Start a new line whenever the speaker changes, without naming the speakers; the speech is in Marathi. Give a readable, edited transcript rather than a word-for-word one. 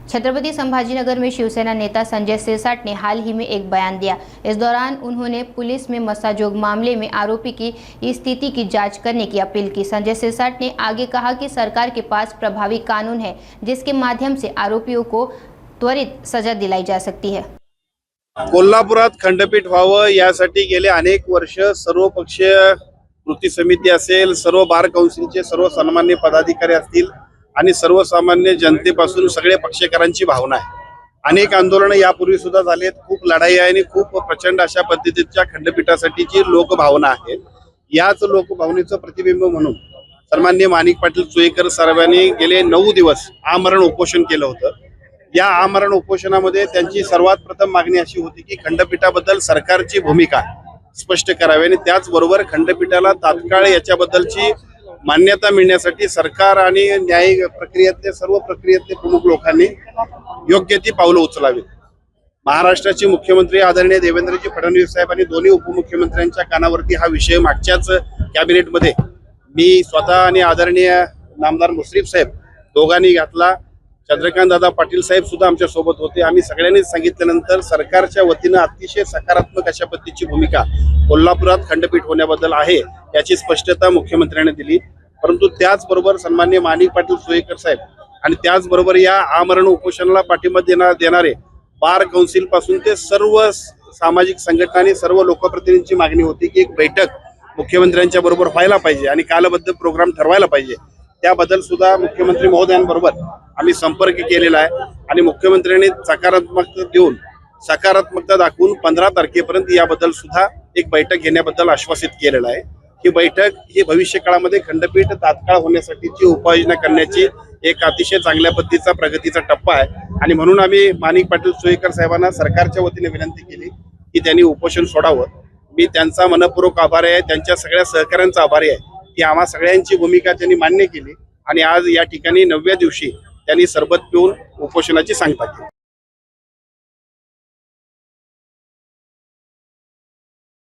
छत्रपति संभाजीनगर में शिवसेना नेता संजय सिरसाट ने हाल ही में एक बयान दिया। इस दौरान उन्होंने पुलिस में मस्साजोग मामले में आरोपी की स्थिति की जांच करने की अपील की। संजय सिरसाट ने आगे कहा कि सरकार के पास प्रभावी कानून है जिसके माध्यम से आरोपियों को त्वरित सजा दिलाई जा सकती है।
कोल्हापुरात खंडपीठ व्हावं यासाठी गेले अनेक वर्ष सर्वपक्षीय कृती समिती असेल, सर्व बार काउन्सिलचे सर्व सन्मान्य पदाधिकारी असतील आणि सर्वसामान्य जनतेपासून सगळे पक्षकारांची भावना आहे। अनेक आंदोलन यापूर्वी सुद्धा झालेत, खूप लढाई आहे आणि खूप प्रचंड अशा पद्धतीच्या खंडपीठासाठीची लोकभावना आहे। याच लोकभावनेचं प्रतिबिंब म्हणून सन्मान्य माणिक पाटील चोईकर साहेबांनी गेले 9 दिवस आमरण उपोषण केलं होतं। या आमरण उपोषणामध्ये त्यांची सर्वात प्रथम मागणी अशी होती की खंडपीठाबद्दल सरकारची भूमिका स्पष्ट करावी आणि त्याचबरोबर खंडपीठाला तात्काळ याच्याबद्दलची मान्यता मिळण्यासाठी सरकार आणि न्यायिक प्रक्रियेतले सर्व प्रक्रियेतले प्रमुख लोकांनी योग्य ती पावलं उचलावी। महाराष्ट्राचे मुख्यमंत्री आदरणीय देवेंद्रजी फडणवीस साहेब आणि दोन्ही उपमुख्यमंत्र्यांच्या कानावरती हा विषय मागच्याच कॅबिनेटमध्ये मी स्वतः आणि आदरणीय नामदार मुश्रीफ साहेब दोघांनी घातला। चंद्रकांत दादा पाटील साहेब सुद्धा आमच्या सोबत होते। आम्ही सगळ्यांनी सांगितल्यानंतर सरकारच्या वतीने अतिशय सकारात्मक अशा पद्धतीची भूमिका कोल्हापुरात खंडपीठ होण्याबद्दल आहे याची स्पष्टता मुख्यमंत्र्यांनी दिली। परंतु त्याचबरोबर सन्माननीय माणिक पाटील चोईकर साहेब आणि त्याचबरोबर या आमरण उपोषणाला पाठिंबा देणारे बार काउन्सिल पासून ते सर्व सामाजिक संघटना आणि सर्व लोकप्रतिनिधींची मागणी होती की एक बैठक मुख्यमंत्र्यांच्या बरोबर व्हायला पाहिजे आणि कालबद्ध प्रोग्राम ठरवायला पाहिजे। त्याबद्दल सुद्धा मुख्यमंत्री महोदयांबरोबर आम्ही संपर्क केलेला आहे आणि मुख्यमंत्र्यांनी सकारात्मकता दाखवून 15 तारखेपर्यंत याबद्दल सुद्धा एक बैठक घेण्याबद्दल आश्वासित केलेलं आहे। ही बैठक ही भविष्य काळामध्ये खंडपीठ तात्काळ होण्यासाठीची उपाययोजना करण्याची एक अतिशय चांगल्या पद्धतीचा प्रगतीचा टप्पा आहे आणि म्हणून आम्ही माणिक पाटील चोईकर साहेबांना सरकारच्या वतीने विनंती केली की त्यांनी उपोषण सोडावं। मी त्यांचा मनपूर्वक आभारी आहे, त्यांच्या सगळ्या सहकाऱ्यांचा आभारी आहे की आम्हा सगळ्यांची भूमिका त्यांनी मान्य केली आणि आज या ठिकाणी 9व्या दिवशी त्यांनी सरबत पिऊन उपोषणाची सांगता केली।